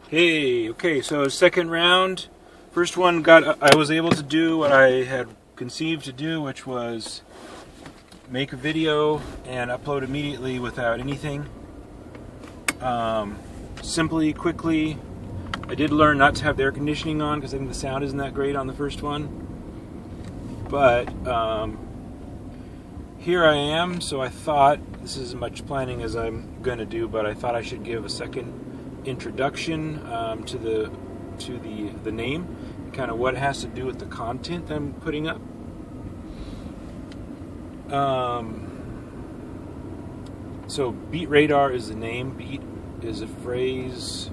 Hey, okay, so second round. First one I was able to do what I had conceived to do, which was make a video and upload immediately without anything. Simply, quickly. I did learn not to have the air conditioning on because I think the sound isn't that great on the first one. But here I am, so I thought, this is as much planning as I'm going to do, but I thought I should give a second introduction to the name, kind of what it has to do with the content I'm putting up. So Beat Radar is the name. Beat is a phrase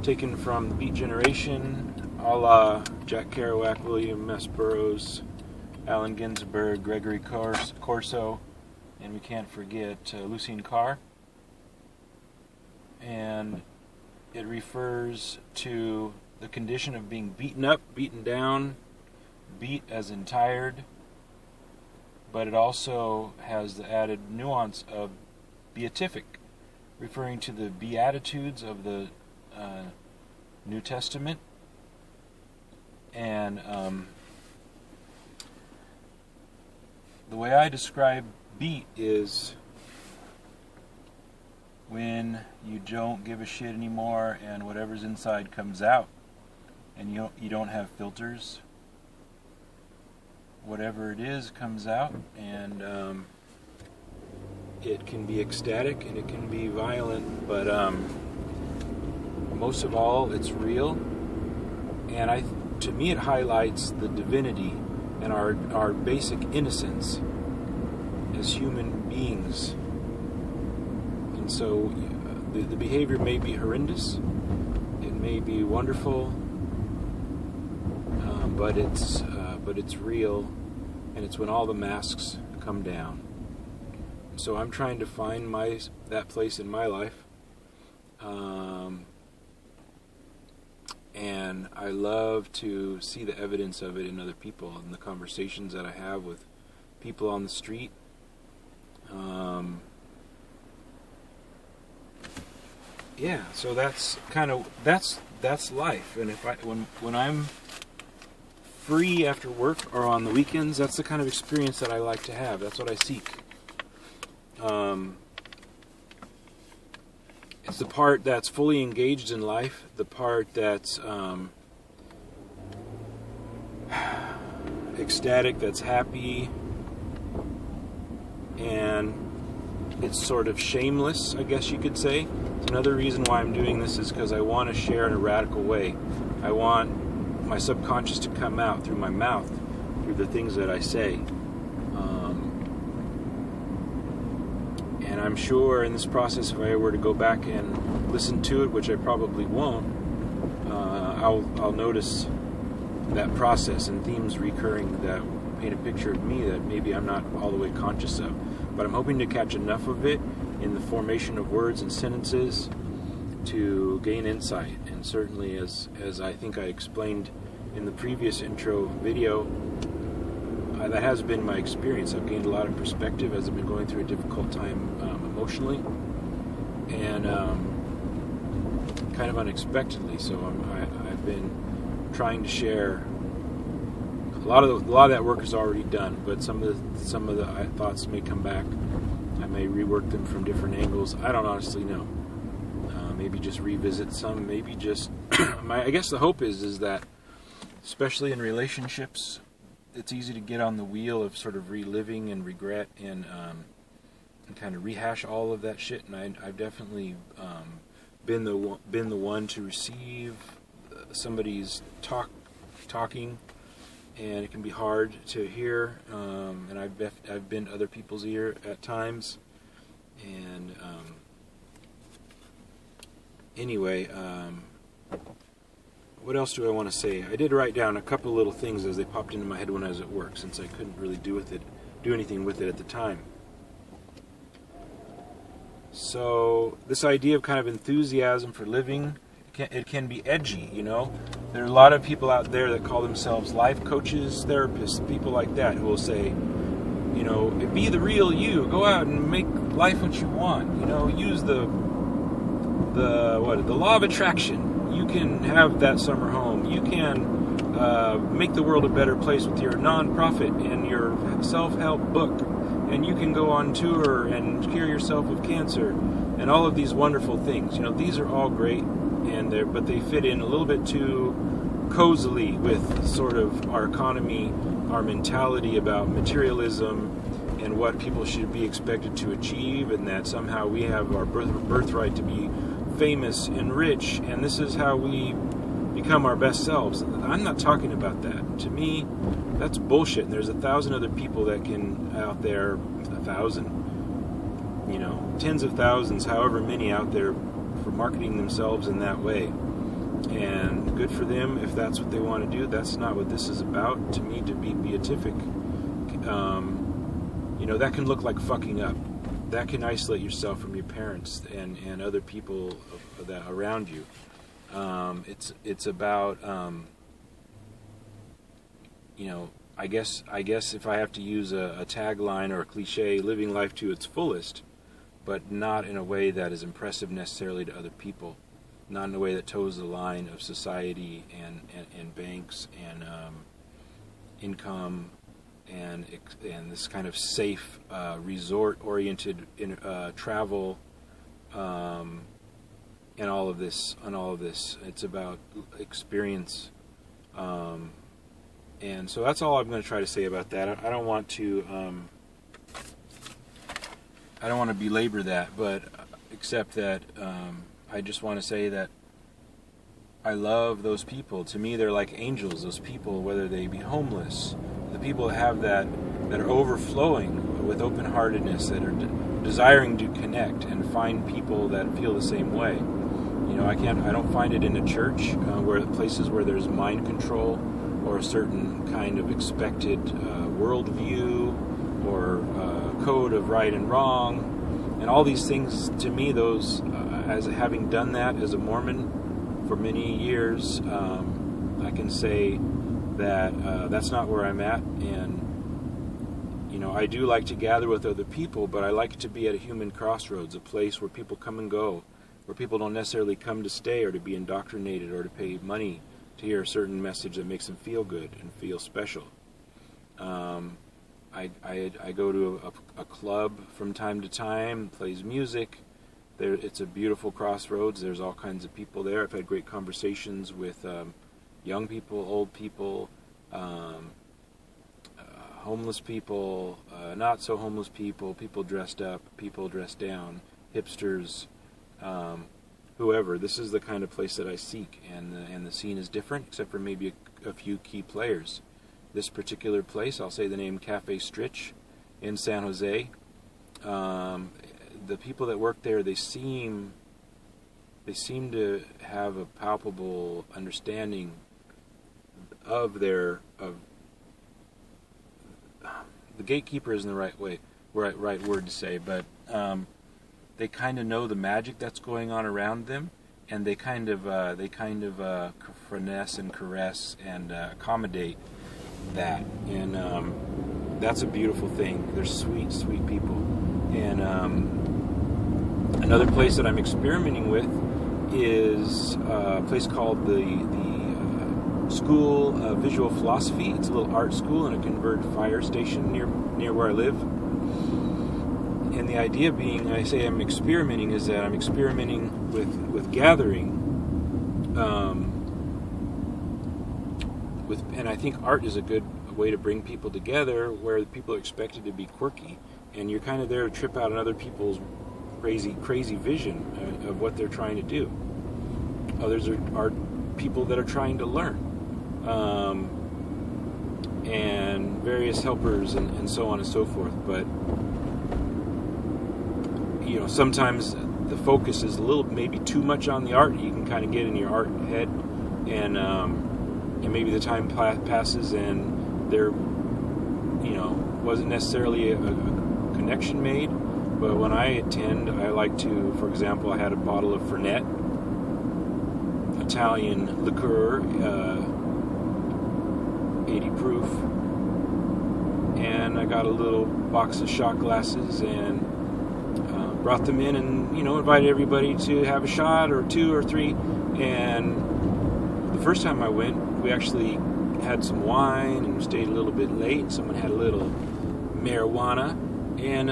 taken from the Beat Generation, a la Jack Kerouac, William S. Burroughs, Allen Ginsberg, Gregory Corso, and we can't forget Lucien Carr. And it refers to the condition of being beaten up, beaten down, beat as in tired, but it also has the added nuance of beatific, referring to the Beatitudes of the New Testament. And the way I describe beat is when you don't give a shit anymore and whatever's inside comes out, and you don't have filters. Whatever it is comes out, and it can be ecstatic and it can be violent, but most of all, it's real. And to me, it highlights the divinity and our basic innocence as human beings. And so the behavior may be horrendous, it may be wonderful, but it's real, and it's when all the masks come down. So I'm trying to find that place in my life, and I love to see the evidence of it in other people and the conversations that I have with people on the street. Yeah, so that's kind of that's life. And when I'm free after work or on the weekends, that's the kind of experience that I like to have. That's what I seek. It's the part that's fully engaged in life, the part that's ecstatic, that's happy, and it's sort of shameless, I guess you could say. Another reason why I'm doing this is because I want to share in a radical way. I want my subconscious to come out through my mouth, through the things that I say. And I'm sure in this process, if I were to go back and listen to it, which I probably won't, I'll notice that process and themes recurring that paint a picture of me that maybe I'm not all the way conscious of. But I'm hoping to catch enough of it in the formation of words and sentences to gain insight. And certainly, as I think I explained in the previous intro video, that has been my experience. I've gained a lot of perspective as I've been going through a difficult time emotionally, and kind of unexpectedly. So I've been trying to share. A lot of that work is already done, but some of the thoughts may come back. I may rework them from different angles. I don't honestly know. Maybe just revisit some. Maybe just I guess the hope is that, especially in relationships, it's easy to get on the wheel of sort of reliving and regret and kind of rehash all of that shit. And I've definitely been the one to receive somebody's talking. And it can be hard to hear, and I've been other people's ear at times. And anyway, what else do I want to say? I did write down a couple little things as they popped into my head when I was at work, since I couldn't really do anything with it at the time. So this idea of kind of enthusiasm for living, it can be edgy, you know. There are a lot of people out there that call themselves life coaches, therapists, people like that, who will say, you know, be the real you. Go out and make life what you want. You know, use the law of attraction. You can have that summer home. You can make the world a better place with your nonprofit and your self-help book. And you can go on tour and cure yourself of cancer and all of these wonderful things. These are all great, but they fit in a little bit too cozily with sort of our economy, our mentality about materialism and what people should be expected to achieve, and that somehow we have our birthright to be famous and rich, and this is how we become our best selves. I'm not talking about that. To me, that's bullshit. And there's 1,000 other people that can out there, 1,000, tens of thousands, however many out there for marketing themselves in that way. And good for them if that's what they want to do. That's not what this is about. To me, to be beatific, that can look like fucking up. That can isolate yourself from your parents and other people that around you. It's about I guess if I have to use a tagline or a cliche, living life to its fullest, but not in a way that is impressive necessarily to other people, not in a way that toes the line of society and banks and income and this kind of safe resort-oriented travel and all of this. It's about experience. And so that's all I'm going to try to say about that. I don't want to belabor that, but except that I just want to say that I love those people. To me, they're like angels. Those people, whether they be homeless, the people that have that are overflowing with open-heartedness, that are desiring to connect and find people that feel the same way. I don't find it in a church where places where there's mind control or a certain kind of expected worldview or code of right and wrong, and all these things. To me, those as having done that as a Mormon for many years, I can say that that's not where I'm at. And I do like to gather with other people, but I like to be at a human crossroads, a place where people come and go, where people don't necessarily come to stay or to be indoctrinated or to pay money to hear a certain message that makes them feel good and feel special. I go to a club from time to time, plays music. It's a beautiful crossroads. There's all kinds of people there. I've had great conversations with young people, old people, homeless people, not so homeless people, people dressed up, people dressed down, hipsters, whoever. This is the kind of place that I seek, and the scene is different, except for maybe a few key players. This particular place, I'll say the name Cafe Stritch in San Jose. The people that work there, they seem to have a palpable understanding of the gatekeeper isn't the right word to say, but they kind of know the magic that's going on around them, and they kind of finesse and caress and accommodate that, and that's a beautiful thing. They're sweet, sweet people. And another place that I'm experimenting with is a place called the School of Visual Philosophy. It's a little art school in a converted fire station near where I live. And the idea being, I say I'm experimenting, is that I'm experimenting with gathering, and I think art is a good way to bring people together, where people are expected to be quirky, and you're kind of there to trip out on other people's crazy vision of what they're trying to do. Others are people that are trying to learn, and various helpers and so on and so forth. But sometimes the focus is a little, maybe too much on the art. You can kind of get in your art head, and maybe the time passes and there wasn't necessarily a connection made. But when I attend, I like to, for example, I had a bottle of Fernet, Italian liqueur, 80 proof, and I got a little box of shot glasses and brought them in and, invited everybody to have a shot or 2 or 3. And the first time I went, we actually had some wine and stayed a little bit late. Someone had a little marijuana, and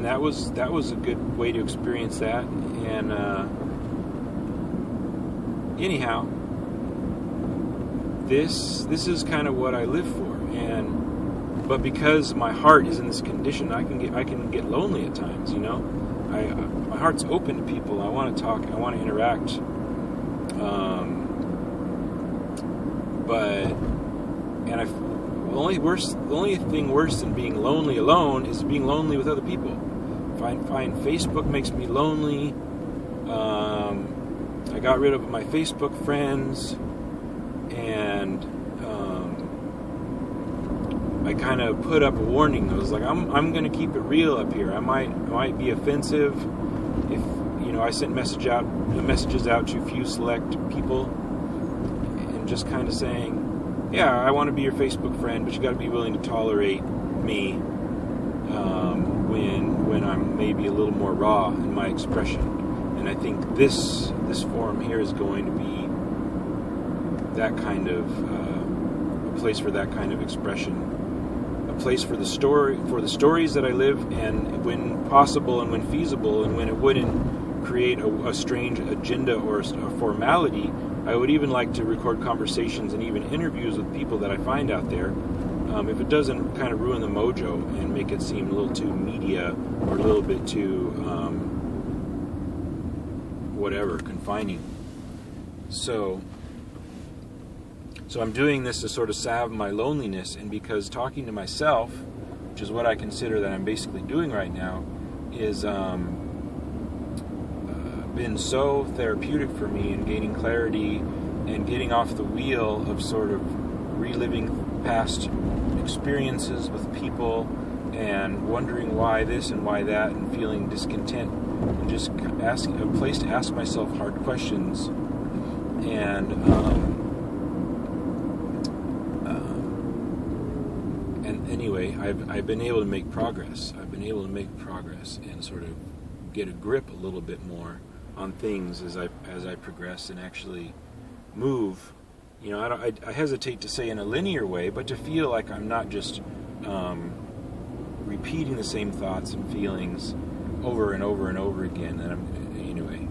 that was a good way to experience that. And anyhow, this is kind of what I live for. But because my heart is in this condition, I can get lonely at times. My heart's open to people. I want to talk. I want to interact. The only thing worse than being lonely alone is being lonely with other people. I find Facebook makes me lonely. I got rid of my Facebook friends, and I kind of put up a warning. I was like, I'm going to keep it real up here. I might be offensive if I sent messages out to a few select people, and just kind of saying, yeah, I want to be your Facebook friend, but you got to be willing to tolerate me when I'm maybe a little more raw in my expression. And I think this forum here is going to be that kind of a place for that kind of expression, a place for the stories that I live, and when possible and when feasible, and when it wouldn't create a strange agenda or a formality, I would even like to record conversations and even interviews with people that I find out there, if it doesn't kind of ruin the mojo and make it seem a little too media or a little bit too confining. So I'm doing this to sort of salve my loneliness, and because talking to myself, which is what I consider that I'm basically doing right now, is been so therapeutic for me in gaining clarity and getting off the wheel of sort of reliving past experiences with people and wondering why this and why that and feeling discontent, and just asking a place to ask myself hard questions. And anyway, I've been able to make progress. I've been able to make progress and sort of get a grip a little bit more on things as I progress and actually move. I hesitate to say in a linear way, but to feel like I'm not just repeating the same thoughts and feelings over and over and over again. Anyway,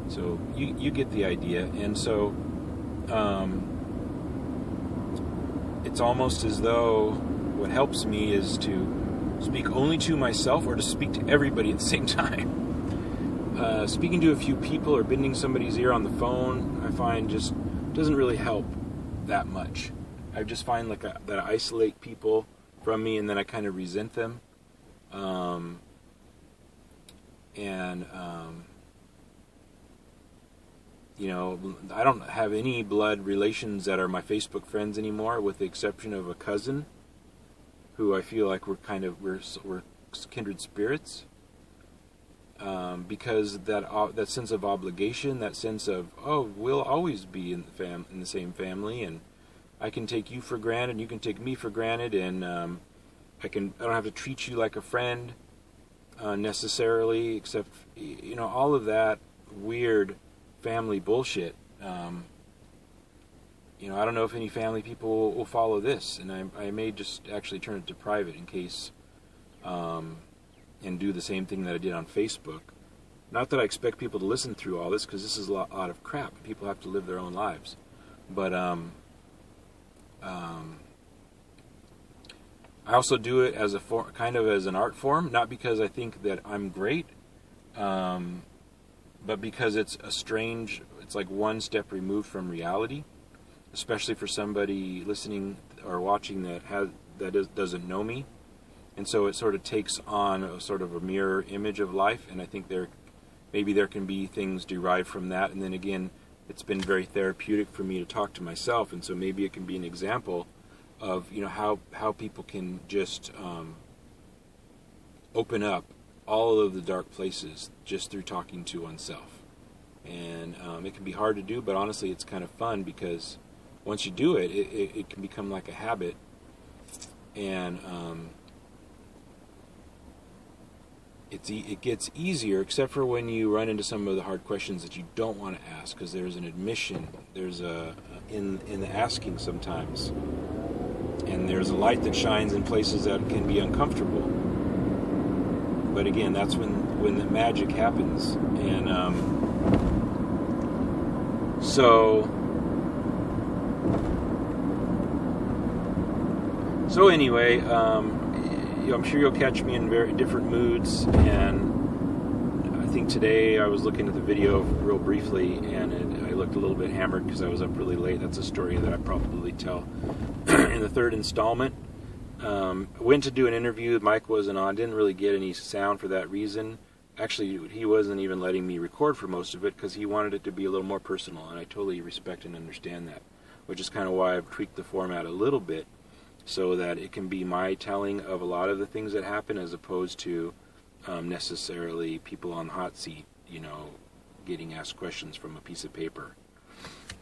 so you get the idea. And so it's almost as though what helps me is to speak only to myself or to speak to everybody at the same time. Speaking to a few people or bending somebody's ear on the phone, I find just doesn't really help that much. I just find that I isolate people from me, and then I kind of resent them. I don't have any blood relations that are my Facebook friends anymore, with the exception of a cousin who I feel like we're kindred spirits. Because that sense of obligation, that sense of, we'll always be in the same family, and I can take you for granted, you can take me for granted, and I don't have to treat you like a friend necessarily, except all of that weird family bullshit. I don't know if any family people will follow this, and I may just actually turn it to private in case. And do the same thing that I did on Facebook. Not that I expect people to listen through all this, because this is a lot of crap. People have to live their own lives. But I also do it as kind of as an art form, not because I think that I'm great, but because it's like one step removed from reality, especially for somebody listening or watching that doesn't know me. And so it sort of takes on a sort of a mirror image of life, and I think maybe there can be things derived from that. And then again, it's been very therapeutic for me to talk to myself, and so maybe it can be an example of how people can just open up all of the dark places just through talking to oneself. And it can be hard to do, but honestly, it's kind of fun, because once you do it, it can become like a habit. And it gets easier, except for when you run into some of the hard questions that you don't want to ask, because there's an admission, there's in the asking sometimes, and there's a light that shines in places that can be uncomfortable. But again, that's when the magic happens, and So anyway, I'm sure you'll catch me in very different moods, and I think today I was looking at the video real briefly, and I looked a little bit hammered because I was up really late. That's a story that I probably tell in the third installment. I went to do an interview. Mike wasn't on. Didn't really get any sound for that reason. Actually, he wasn't even letting me record for most of it because he wanted it to be a little more personal, and I totally respect and understand that, which is kind of why I've tweaked the format a little bit, so that it can be my telling of a lot of the things that happen, as opposed to necessarily people on the hot seat, getting asked questions from a piece of paper.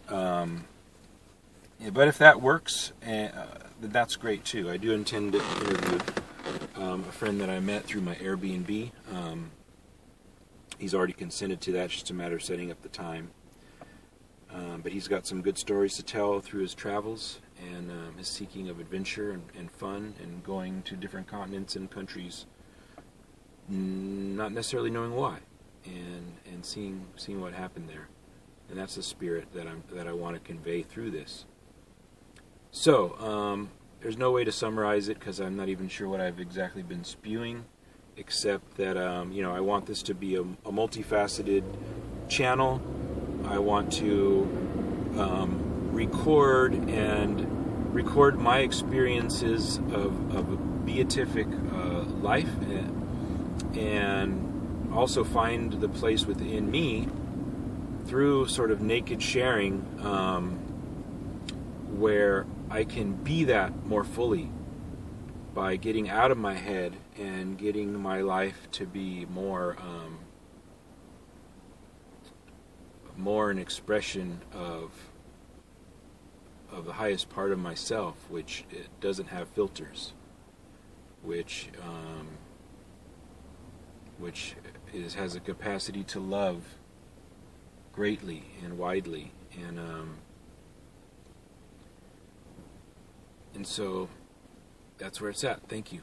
But if that works, then that's great too. I do intend to interview a friend that I met through my Airbnb. He's already consented to that. It's just a matter of setting up the time. But he's got some good stories to tell through his travels and his seeking of adventure and fun, and going to different continents and countries, not necessarily knowing why, and seeing what happened there. And that's the spirit that I want to convey through this. So there's no way to summarize it because I'm not even sure what I've exactly been spewing, except that I want this to be a multifaceted channel. I want to record my experiences of a beatific life, and also find the place within me through sort of naked sharing, where I can be that more fully by getting out of my head and getting my life to be more an expression of the highest part of myself, which it doesn't have filters, which has a capacity to love greatly and widely, and so that's where it's at. Thank you.